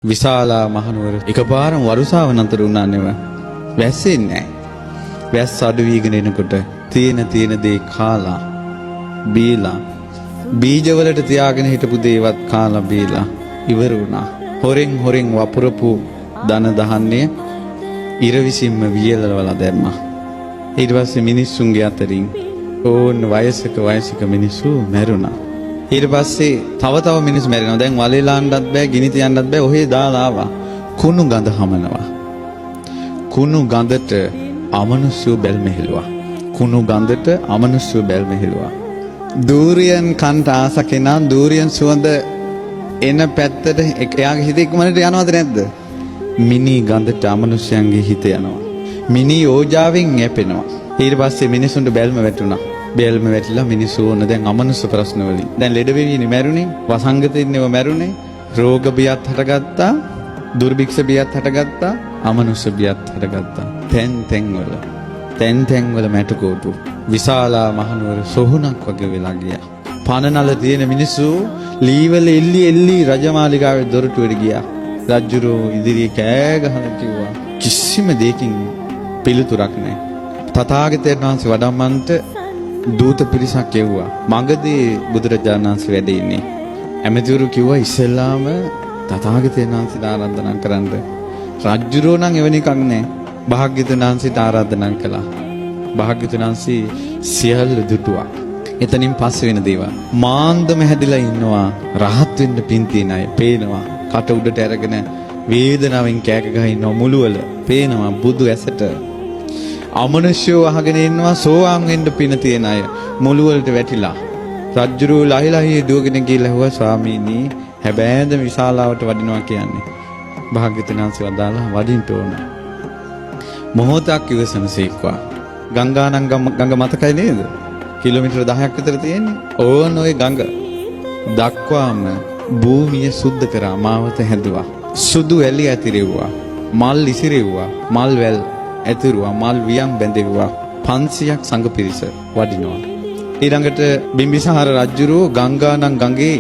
විශාලා මහනුවර එකපාරම වරුසාව නතර වුණා නෙව. වැස්සෙන්නේ නැහැ. වැස්ස අඩු වීගෙන එනකොට තියෙන දේ කාලා බීලා බීජවලට තියාගෙන හිටපු දේවත් කාලා බීලා ඉවර වුණා. හොරෙන් වපුරපු දන දහන්නේ ඉර විසින්ම වියලවලා දැම්මා. ඊට පස්සේ මිනිස්සුන්ගේ අතරින් ඕන වයසක මිනිස්සු මැරුණා. ඊට පස්සේ තව මිනිස්සු මැරෙනවා. දැන් වලේ ලාන්නත් බෑ, ගිනි තියන්නත් බෑ. ඔහේ දාලා ආවා. කුණු ගඳ හමනවා. කුණු ගඳට අමනුෂ්‍ය බැල්මෙහෙලුවා. කුණු ගඳට අමනුෂ්‍ය බැල්මෙහෙලුවා. දූරියන් කන්ට ආස කෙනා දූරියන් සුවඳ එන පැත්තට එයාගේ හිත ඉක්මනට යනවද නැද්ද? මිනි ගඳට අමනුෂ්‍යයන්ගේ හිත යනවා. මිනි ඕජාවෙන් යැපෙනවා. ඊට පස්සේ මිනිසුන්ට බැල්ම වැටුණා. බැල්ම වැටිලා මිනිස්සු ඕන දැන් අමනුෂ්‍ය ප්‍රශ්න වලින්. දැන් ලෙඩ වෙවිනේ මැරුණේ, වසංගතෙන්නේව මැරුණේ, රෝග බියත් හටගත්තා, දුර්භික්ෂ බියත් හටගත්තා, අමනුෂ්‍ය බියත් හටගත්තා. තැන් වල මැටකෝටු. විශාලා මහනුවර සොහුනක් වගේ වෙලා ගියා. පනනල තියෙන මිනිස්සු ලීවල එල්ලි රජමාලිගාවේ දොරටුවට ගියා. රජුරෝ ඉදිරියේ කෑ ගහලා කිව්වා කිසිම දෙයකින් පිළිතුරක් නැහැ. තථාගතයන් වහන්සේ වඩම්මන්ට දූත පිරිසක් එව්වා. මගදී බුදුරජාණන් වහන්සේ වැඩ ඉන්නේ. ඇමතිවරු කිව්වා ඉස්සෙල්ලාම තථාගතයන් වහන්සේට ආරාධනා කරන්න. රජුරෝ නම් එවැනි එකක් නැහැ. භාග්‍යවතුන් වහන්සේට ආරාධනා කළා. භාග්‍යවතුන් වහන්සේ සියල්ල දුටුවා. එතනින් පස්සේ වෙන දේවල්. මාන්දම හැදිලා ඉන්නවා. රහත් වෙන්න පින් තියෙන අය පේනවා. කට උඩට අරගෙන වේදනාවෙන් කෑක ගහ ඉන්නවා මුළුවල. පේනවා බුදු ඇසට. අමනුෂ්‍යව අහගෙන ඉන්නවා සෝවාන් වෙන්න පින තියෙන අය මුළුවලට වැටිලා. රජ්ජුරුව ලහිලහි දුවගෙන ගිහලා හුවා ස්වාමීනි හැබෑද විශාලාවට වඩිනවා කියන්නේ. භාග්‍යවතුන් වහන්සේ වදාළා වඩින්න ඕන. මොහොතක් ඉවසනසේක්වා. ගංගා මතකයි නේද? කිලෝමීටර 10ක් විතර තියෙන්නේ. ඕන ඔය ගඟ දක්වාම භූමිය සුද්ධ කරා මාවත හැදුවා. සුදු ඇලි ඇතිරෙව්වා. මල් ඉසිරෙව්වා. මල් වැල් ඇතිරුවා. මල් වියන් බැඳෙව්වා. 500ක් සංඝ පිරිස වඩිනවා. ඊළඟට බිම්බිසාර රජුරෝ ගංගානම් ගඟේ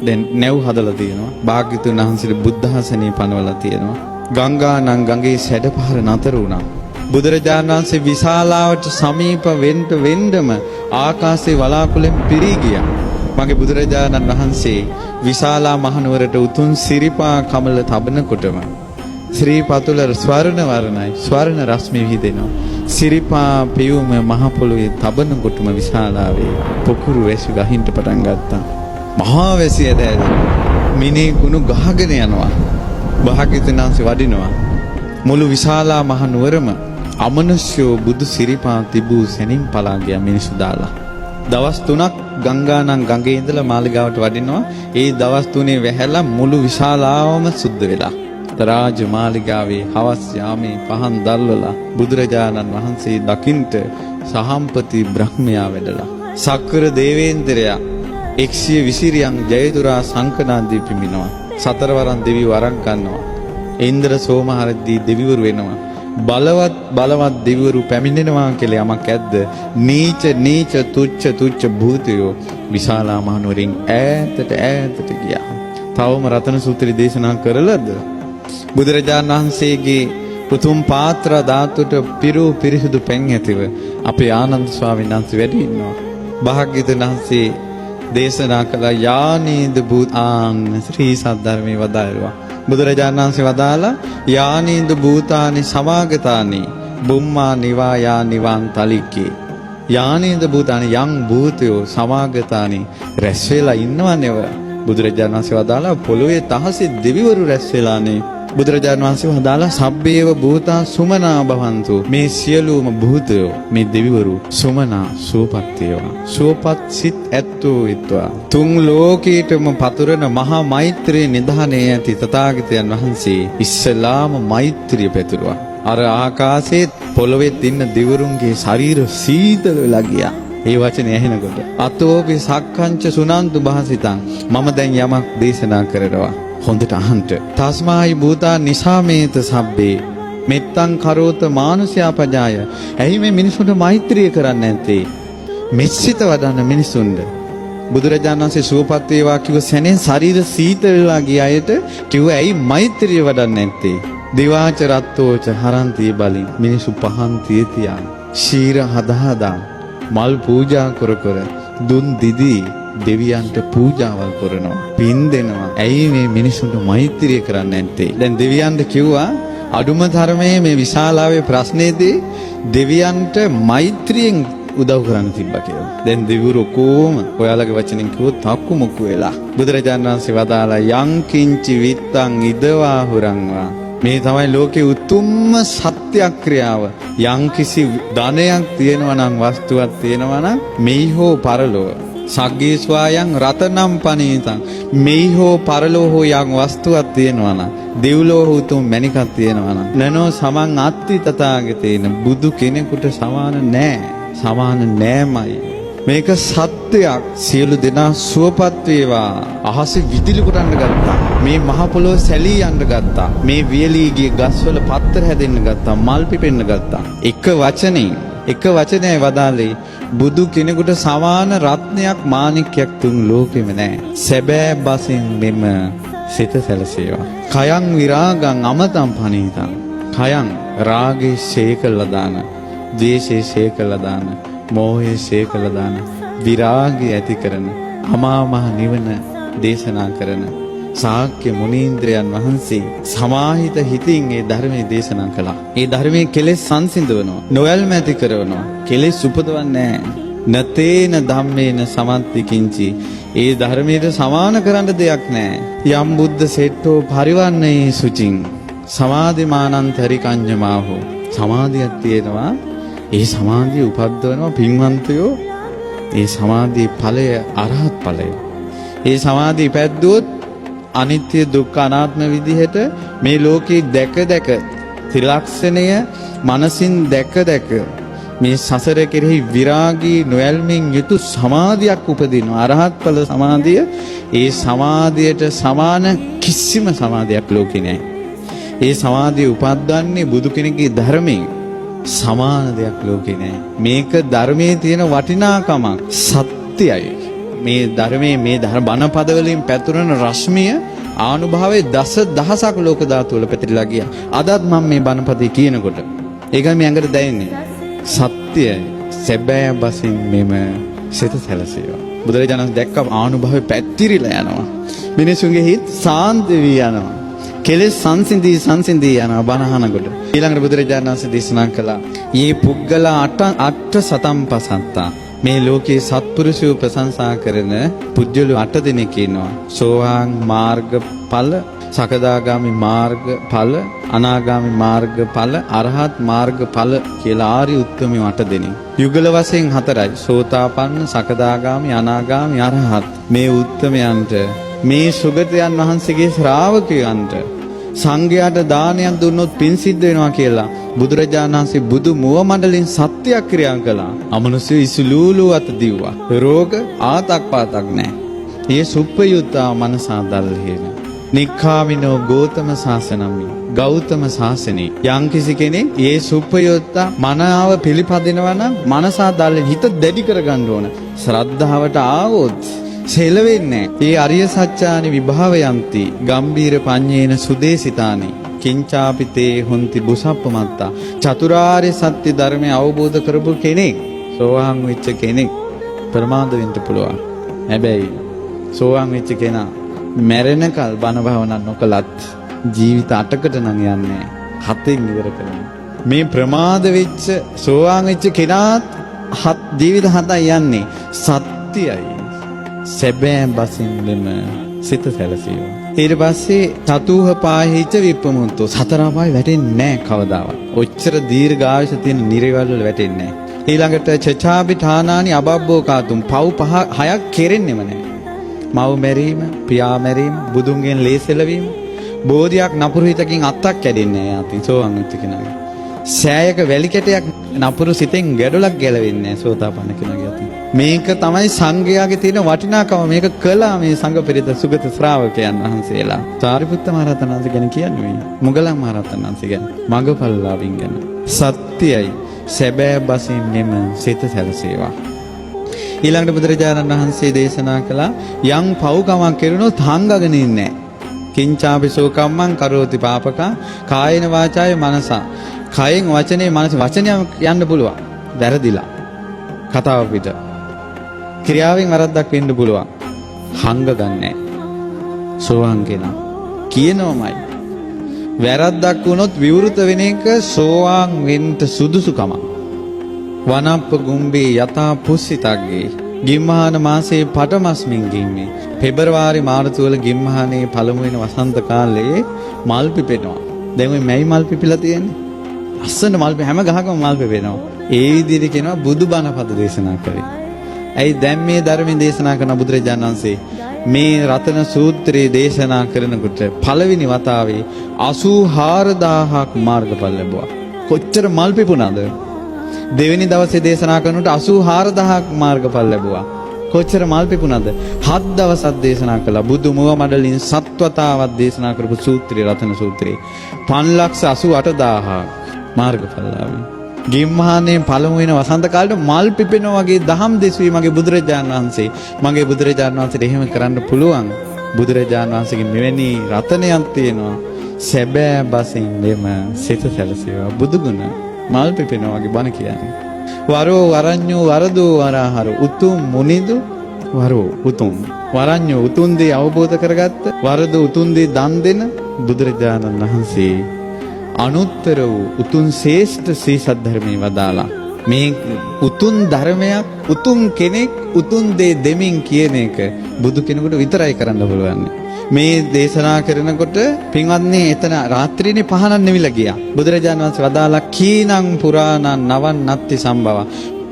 දැන් නැව් හදලා තියෙනවා. භාග්‍යවතුන් වහන්සේට බුද්ධාසනිය පනවලා තියෙනවා. ගංගානම් ගඟේ සැඩපහර නතර වුණා. බුදුරජාණන් වහන්සේ විශාලාවට සමීප වෙන්නම ආකාශයේ වලාකුළෙන් පිරී ගියා. මගේ බුදුරජාණන් වහන්සේ විශාලා මහනුවරට උතුම් සිරිපා කමල තබනකොටම ශ්‍රී පතුල ස්වර්ණ වර්ණයි ස්වර්ණ රශ්මි විහිදෙනවා. සිරිපා පියුම මහ පොළොවේ තබනකොටම විශාලාවේ පොකුරු වැසි ගහින්න පටන් ගත්තා. මහා වැසිය දැල් මිනී කුණු ගහගෙන යනවා. භාග්‍යවතුන් වහන්සේ වඩිනවා. මුළු විශාලා මහනුවරම අමනුෂ්‍යෝ බුදු සිරිපා තිබූ සැනින් පලා ගියා මිනිසු දාලා. දවස් 3ක් ගංගානම් ගඟේ ඉඳලා මාලිගාවට වඩිනවා. ඒ දවස් 3 වැහැලා මුළු විශාලාවම සුද්ධ වෙලා. රාජ මාලිගාවේ හවස් යාමේ පහන් දැල්වලා බුදුරජාණන් වහන්සේ දකින්ට සහම්පති බ්‍රහ්මයා වැඩලා. සක්‍ර දේවේන්ද්‍රයා 120 රියන් ජයතුරා සංකනාදී පිඹිනවා. සතරවරන් දෙවියෝ අරන් ගන්නවා. ඉන්ද්‍ර සෝමහරදී දෙවිවරු වෙනවා. බලවත් දෙවිවරු පැමිණෙනවා කියලා යමක් ඇද්ද? නීච තුච්ච භූතයෝ විශාලා මහනුවරින් ඈතට ගියා. තවම රතන සූත්‍රය දේශනා කරලද? බුදුරජාණන් වහන්සේගේ උතුම් පාත්‍ර ධාතුට පිරිසුදු පැන් ඇතිව අපේ ආනන්ද ස්වාමීන් වහන්සේ වැඩ ඉන්නවා. භාග්‍යවතුන් වහන්සේ දේශනා කළ යානීද භූතාන් ශ්‍රී සද්ධර්මයේ වදාළා. බුදුරජාණන් වහන්සේ වදාලා යානීද භූතානි සමාගතානි බුම්මා නිවායා නිවාන් තලිකේ. යානීද භූතානි යං භූතයෝ සමාගතානි රැස් වෙලා ඉන්නවනේව. බුදුරජාණන් වහන්සේ වදාලා පොළොවේ තහසේ දෙවිවරු රැස් වෙලානේ. බුදුරජාණන් වහන්සේ වදාලා සබ්බේව භූතා සුමනා භවන්තු. මේ සියලුම භූතයෝ මේ දෙවිවරු සුමනා සුවපත් වේවා. සුවපත් සිත් ඇත්තෝ විත්වා. තුන් ලෝකීටම පතුරන මහා මෛත්‍රී නිධානයේ ඇති තථාගතයන් වහන්සේ ඉස්සලාම මෛත්‍රිය පැතුරුවා. අර ආකාශයේ පොළොවේ ඉන්න දෙවිවරුන්ගේ ශරීර සීතල වෙලා ගියා. ඒ වචනේ ඇහෙනකොට අතෝපි සක්කංච සුනන්තු භාසිතං මම දැන් යමක් දේශනා කරනවා. හොඳට අහන්න. තස්මායි භූතා නිසාමේත සබ්බේ මෙත්තං කරෝත මානුෂයා පජාය. ඇයි මේ මිනිසුන්ට මෛත්‍රිය කරන්නේ නැත්තේ? මෙසිත වඩන මිනිසුන්ට බුදුරජාණන් වහන්සේ සුවපත් වේවා කිව්ව සැනෙන් ශරීර සීතල වෙලා ගිය අයට කිව්ව ඇයි මෛත්‍රිය වඩන්නේ නැත්තේ? දිවාච රත්තෝච හරන්ති බලින් මිනිසු පහන් තියතියා ශීර හදා මල් පූජා කර කර දුන් දිදී දෙවියන්ට පූජාවල් කරනවා පින් දෙනවා. ඇයි මේ මිනිසුන්ට මෛත්‍රිය කරන්නේ නැත්තේ? දැන් දෙවියන්ට කිව්වා අඩුම තරමේ මේ විශාලාවේ ප්‍රශ්නේදී දෙවියන්ට මෛත්‍රියෙන් උදව් කරන්න තිබ්බා කියලා. දැන් දෙවිවරු කොහොම ඔයාලගේ වචනෙන් කිව්වොත් තක්කු මුක්කු වෙලා. බුදුරජාණන් වහන්සේ වදාලා යං කිංචි විත්තං ඉදවා හුරංවා. මේ තමයි ලෝකේ උතුම්ම සත්‍යක්‍රියාව. යම් කිසි ධනයක් තියෙනවා නම් වස්තුවක් තියෙනවා නම් මෙහි හෝ පරලොව සග්ගේ ස්වායන් රතනම් පනීතං මෙහි හෝ පරලොව හෝ යම් වස්තුවක් තියෙනවා නම් දෙව්ලොව උතුම් මණිකක් තියෙනවා නම් නනෝ සමන් අත්ති තථාගතේන බුදු කෙනෙකුට සමාන නෑ. සමාන නෑමයි. මේක සත්‍යයක්. සියලු දෙනා සුවපත් වේවා. අහසේ විදුලි කොටන්න ගත්තා. මේ මහ පොළොව සැලී යන්න ගත්තා. මේ වියලී ගිය ගස්වල පත්තර හැදෙන්න ගත්තා. මල් පිපෙන්න ගත්තා. එක වචනයයි වදාළේ බුදු කෙනෙකුට සමාන රත්නයක් මාණික්කයක් තුන් ලෝකෙම නැහැ. සැබෑ බසින් මෙම සිත සැලසේවා. කයං විරාගං අමතං පනීතං. කයං රාගේ ශේකලා දාන, ද්වේෂේ ශේකලා දාන, මෝහේ ශේකලා දාන, විරාගය ඇති කරන අමා මහ නිවන දේශනා කරන ශාක්‍ය මුනීන්ද්‍රයන් වහන්සේ සමාහිත හිතින් ඒ ධර්මයේ දේශනා කළා. ඒ ධර්මයේ කෙලෙස් සංසිඳවනවා, නොයල්ම ඇති කරනවා, කෙලෙස් උපදවන්නේ නැහැ. නතේන ධම්මේන සමන්ති කිංචි. ඒ ධර්මයට සමාන කරන්න දෙයක් නැහැ. යම් බුද්ධ සෙට්ටෝ පරිවන්නේ සුචින් සමාධිමානන්තරි කඤ්ඤමාහෝ. සමාධියක් තියෙනවා. ඒ සමාධිය උපද්දවනවා පින්වන්තයෝ. ඒ සමාධියේ ඵලය අරහත් ඵලය. ඒ සමාධිය පැද්දුවොත් අනිත්‍ය දුක්ඛ අනාත්ම විදිහට මේ ලෝකේ දැක ත්‍රිලක්ෂණය මනසින් දැක මේ සසර කෙරෙහි විරාගී නොයල්මින් යුතු සමාධියක් උපදිනවා. අරහත් ඵල සමාධිය. ඒ සමාධියට සමාන කිසිම සමාධියක් ලෝකේ නැහැ. ඒ සමාධිය උපද්දන්නේ බුදු කෙනෙකුගේ ධර්මයෙන්. සමාන දෙයක් ලෝකේ නැහැ. මේක ධර්මයේ තියෙන වටිනාකමක් සත්‍යයි. මේ ධර්මයේ මේ බණ පද වලින් පැතුරන රශ්මිය ආනුභාවයේ දසදහසක් ලෝක ධාතු වල පැතිරලා ගියා. අදත් මම මේ බණ පදේ කියනකොට ඒකයි මේ ඇඟට දැනෙන්නේ. සත්‍යයි. සැබෑ බසින් මෙම සිත සැලසේවා. බුදුරජාණන් දැක්ක ආනුභාවයේ පැතිරිලා යනවා. මිනිසුන්ගේ හිත සාන්ත වී යනවා. කෙලෙස් සංසිඳී යනවා බණ අහනකොට. ඊළඟට බුදුරජාණන් වහන්සේ දේශනා කළා "යේ පුද්ගල අට සතම්පසත්තා." මේ ලෝකේ සත්පුරුෂයෝ ප්‍රශංසා කරන පුජ්‍යලු 8 දෙනෙක් ඉන්නවා. සෝවාන් මාර්ගඵල, සකදාගාමි මාර්ගඵල, අනාගාමි මාර්ගඵල, අරහත් මාර්ගඵල කියලා ආර්ය උත්තමයෝ 8 දෙනෙක්. යුගල වශයෙන් 4යි. සෝතාපන්න, සකදාගාමි, අනාගාමි, අරහත්. මේ උත්තමයන්ට මේ සුගතයන් වහන්සේගේ ශ්‍රාවකයන්ට සංඝයාට දානයක් දුන්නොත් පින් සිද්ධ වෙනවා කියලා බුදුරජාණන් වහන්සේ බුදු මුව මණ්ඩලෙන් සත්‍යක්‍රියා කළා. අමනුෂ්‍ය ඉසුලූලු අත දිව්වා. රෝග ආතක් පාතක් නැහැ. ඒ සුප්පයුත්තා මනසා දල්හේන. නික්ඛාමිනෝ ගෝතම ශාසනමි. ගෞතම ශාසනේ යම්කිසි කෙනෙක් ඒ සුප්පයුත්තා මනාව පිළිපදිනවා නම් මනසා දල්ලෙන් හිත දැඩි කරගන්න ඕන. ශ්‍රද්ධාවට ආවොත් සෙලවෙන්නේ. ඒ අරිය සත්‍යානි විභාවයන්ති ගම්බීර පඤ්ඤේන සුදේසිතානි කිංචාපිතේ හොන්ති බුසප්පමත්තා. චතුරාර්ය සත්‍ය ධර්මය අවබෝධ කරපු කෙනෙක්, සෝවාන් වෙච්ච කෙනෙක් ප්‍රමාද වෙන්න පුළුවන්. හැබැයි සෝවාන් වෙච්ච කෙනා මැරෙනකල් බණ භාවනා නොකලත් ජීවිත 8කට නම් යන්නේ 7න් ඉවර කරනවා. මේ ප්‍රමාද වෙච්ච සෝවාන් වෙච්ච කෙනාත් ජීවිත 7යි යන්නේ. සත්‍යයි. සැබෑ බසින් මෙම සිත සැලසීම. ඊට පස්සේ චතුහ පාහිච විප්පමුත්තෝ. සතර අපාය වැටෙන්නේ නැහැ කවදාවත්. ඔච්චර දීර්ඝායස තියෙන නිරේවල් වල වැටෙන්නේ නැහැ. ඊළඟට චචාපි ඨානානි අබබ්බෝ කාතුම්. පව් 6ක් කෙරෙන්නෙම නැහැ. මව් මැරීම, පියා මැරීම, බුදුන්ගෙන් ලේසෙලවීම, බෝධියක් නපුරු හිතකින් අත්තක් කැඩෙන්නේ නැහැ. අතින් සෝවන් වෙච්ච කෙනාගේ. සෑයක වැලි කැටයක් නපුරු සිතෙන් ගැඩොලක් ගැලවෙන්නේ නැහැ සෝතාපන්න කෙනාගේ අතින්. මේක තමයි සංඝයාගේ තියෙන වටිනාකම. මේක කළා මේ සංඝ පෙරේත සුගත ශ්‍රාවකයන් වහන්සේලා. සාරිපුත්ත මහ රහතන් වහන්සේ ගැන කියන්නේ මොගලන් මහ රහතන් වහන්සේ ගැන, මගපල්ලාවින් ගැන. සත්‍යයි. සැබෑ බසින් මෙම සිත සැලසේවා. ඊළඟට බුදුරජාණන් වහන්සේ දේශනා කළා යම් පව්කමක් කෙරුණොත් හංගගෙන ඉන්නේ කිංචාපි සෝකම්මං කරෝති පාපකා කායේන වාචාය මනසා කයෙන් වචනේ මනස වචනය යන්න පුළුවන් වැරදිලා කතාව පිට ක්‍රියාවෙන් වරද්දක් වෙන්න පුළුවන් හංග ගන්නෑ සෝවාන් කෙනා කියනවමයි වැරද්දක් වුණොත් විවෘත වෙන එක සෝවාන් වෙන්න සුදුසුකම වනප්ප ගුම්බේ යතා පුස්සිතග්ගේ ගිම්හාන මාසයේ පටමස්මින් ගිම්මේ පෙබරවාරි මාර්තු වල ගිම්හානේ පළමු වෙන වසන්ත කාලේ මල් පිපෙනවා දැන් මේ මැයි මල් පිපිලා තියෙන්නේ අස්සන මල් හැම ගහකම මල් පිපෙනවා ඒ විදිහට කියනවා බුදුබණ පද දේශනා කරේ ඇයි දැන් මේ ධර්මයේ දේශනා කරන බුදුරජාණන් වහන්සේ මේ රතන සූත්‍රයේ දේශනා කරනකොට පළවෙනි වතාවේ 84000ක් මාර්ගඵල ලැබුවා. කොච්චර මල් පිපුණාද? දෙවෙනි දවසේ දේශනා කරනකොට 84000ක් මාර්ගඵල ලැබුවා. කොච්චර මල් පිපුණාද? 7 දවසක් දේශනා කළා. බුදු මුව මඩලින් සත්වතාවක් දේශනා කරපු සූත්‍රය රතන සූත්‍රය. 588000ක් මාර්ගඵල ආවේ. ගිම්හානේ පළමු වෙන වසන්ත කාලේ මල් පිපෙනවා වගේ දහම් දෙසුවේ මගේ බුදුරජාණන් වහන්සේ. මගේ බුදුරජාණන් වහන්සේට එහෙම කරන්න පුළුවන්. බුදුරජාණන් වහන්සේගේ මෙවැනි රතනයක් තියෙනවා. සැබෑ බසින් මෙම සිත සැලසේවා. බුදුගුණ මල් පිපෙනවා වගේ බණ කියන්නේ. වරෝ වරඤ්ඤෝ වරදෝ වරහර උතුම් මුනිදු වරෝ උතුම් වරඤ්ඤෝ උතුම් දේ අවබෝධ කරගත්ත වරදෝ උතුම් දේ දන් දෙන බුදුරජාණන් වහන්සේ අනුත්තර වූ උතුම් ශ්‍රේෂ්ඨ ශ්‍රී සද්ධර්මයේ වදාලා මේ උතුම් ධර්මයක් උතුම් කෙනෙක් උතුම් දේ දෙමින් කියන එක බුදු කෙනෙකුට විතරයි කරන්න පුළුවන්. මේ දේශනා කරනකොට පින්වත්නි එතන රාත්‍රියේ පහනක් නෙවිලා ගියා. බුදුරජාණන් වහන්සේ වදාලා කීනං පුරාණං නවන් නත්ති සම්භව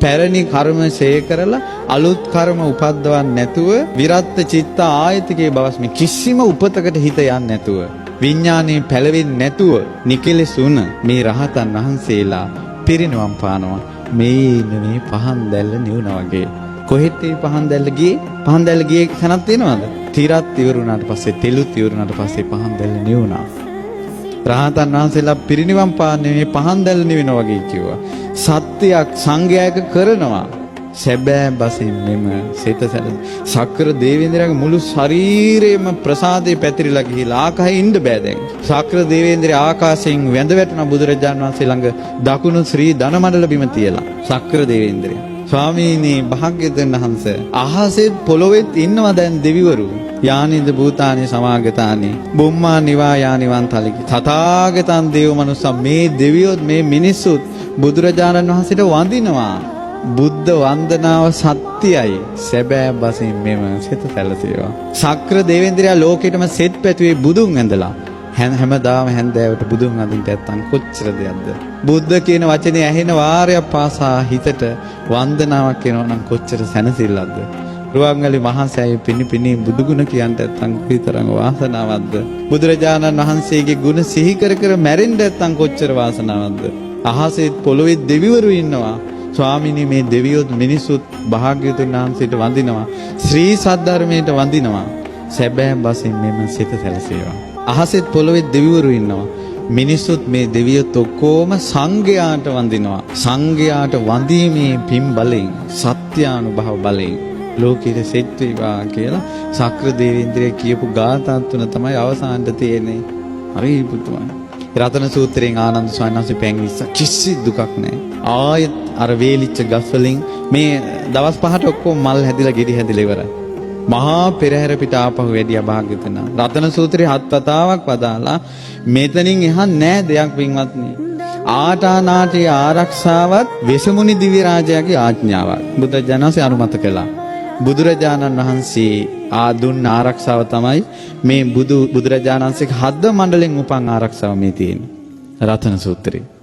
පැරණි කර්ම ශේ කරලා අලුත් කර්ම උපද්දවන්න නැතුව විරත් චිත්ත ආයතිකේ බවස් මේ කිසිම උපතකට හිත යන්නේ නැතුව විඥානේ පැලවෙන්නේ නැතුව නිකලෙසුන මේ රහතන් වහන්සේලා පිරිනවම් පානවා මේ පහන් දැල්ල නිවුනා වගේ. කොහෙද මේ පහන් දැල්ල ගියේ? පහන් දැල්ල ගියේ තැනක් තියෙනවද? තිරත් ඉවරුණාට පස්සේ තෙලුත් ඉවරුණාට පස්සේ පහන් දැල්ල නිවුනා. රහතන් වහන්සේලා පිරිනිවන් පාන්නේ මේ පහන් දැල්ල නිවෙනවා වගේ කිව්වා. සත්‍යයක් සංඝයායක කරනවා. සැබෑ බසින් මෙම සිත සක්‍ර දේවේන්ද්‍රයාගේ මුළු ශරීරයම ප්‍රසාදේ පැතිරිලා ගිහිලා ආකාශයේ ඉන්න බෑ දැන්. සක්‍ර දේවේන්ද්‍රයා ආකාශයෙන් වැඳ වැටුණා බුදුරජාණන් වහන්සේ ළඟ දකුණු ශ්‍රී ධනමණ්ඩල බිම තියලා. සක්‍ර දේවේන්ද්‍රයා ස්වාමීනි භාග්‍යවතුන් වහන්සේ අහසෙත් පොළොවෙත් ඉන්නවා දැන් දෙවිවරු. යානිද භූතානි සමාගතානි බුම්මා නිවා යානිවන්තලි තථාගතං දේව මනුස්සා මේ දෙවියොත් මේ මිනිස්සුත් බුදුරජාණන් වහන්සේට වඳිනවා. බුද්ධ වන්දනාව සත්‍යයි. සැබෑ බසින් මෙම සිත සැලසේවා. සක්‍ර දේවේන්ද්‍රයා ලෝකෙටම සෙත් පැතුවේ බුදුන් ඇඳලා. හැමදාම හැන්දෑවට බුදුන් අඳින්න නැත්තම් කොච්චර දෙයක්ද? බුද්ධ කියන වචනේ ඇහෙන වාරයක් පාසා හිතට වන්දනාවක් එනවා නම් කොච්චර සැනසෙල්ලක්ද? රුවන්වැලි මහා සෑයේ පිණි බුදුගුණ කියන්න නැත්තම් කොයිතරම් වාසනාවක්ද? බුදුරජාණන් වහන්සේගේ ගුණ සිහි කර කර මැරෙන්න නැත්තම් කොච්චර වාසනාවක්ද? අහසෙත් පොළොවේ දෙවිවරු ඉන්නවා. ස්වාමිනී මේ දෙවියොත් මිනිසුත් භාග්‍යවතුන් වහන්සේට වඳිනවා. ශ්‍රී සද්ධර්මයට වඳිනවා. සැබෑ බසින් මෙම සිත සැලසේවා. අහසෙත් පොළොවේ දෙවිවරු ඉන්නවා. මිනිසුත් මේ දෙවියොත් ඔක්කොම සංඝයාට වඳිනවා. සංඝයාට වඳීමේ පින් බලෙන් සත්‍යානුභව බලෙන් ලෝකෙට සෙත් වේවා කියලා සක්‍ර දේවේන්ද්‍රය කියපු ගාථා තුන තමයි අවසානට තියෙන්නේ. හරි පුතුමනි. රතන සූත්‍රයෙන් ආනන්ද ස්වාමීන් වහන්සේ පැංගිස්ස කිසි දුකක් නැහැ. ආයෙත් අර වේලිච්ච ගස් වලින් මේ දවස් 5ට ඔක්කොම මල් හැදිලා ගෙඩි හැදිලා ඉවරයි. මහා පෙරහැර පිට ආපහු වැඩියා භාග්‍යවතුන්. රතන සූත්‍රයේ 7 වතාවක් වදාලා මෙතනින් එහා නෑ දෙයක් පින්වත්නි. ආටානාටි ආරක්ෂාවත් වෙසමුනි දිව්‍ය රාජයාගේ ආඥාවක් බුදුජානසී අනුමත කළා. බුදුරජාණන් වහන්සේ දුන්න ආරක්ෂාව තමයි මේ බුදුරජාණන් වහන්සේගේ හද මණ්ඩලෙන් උපන් ආරක්ෂාව මේ තියෙන්නේ. රතන සූත්‍රයේ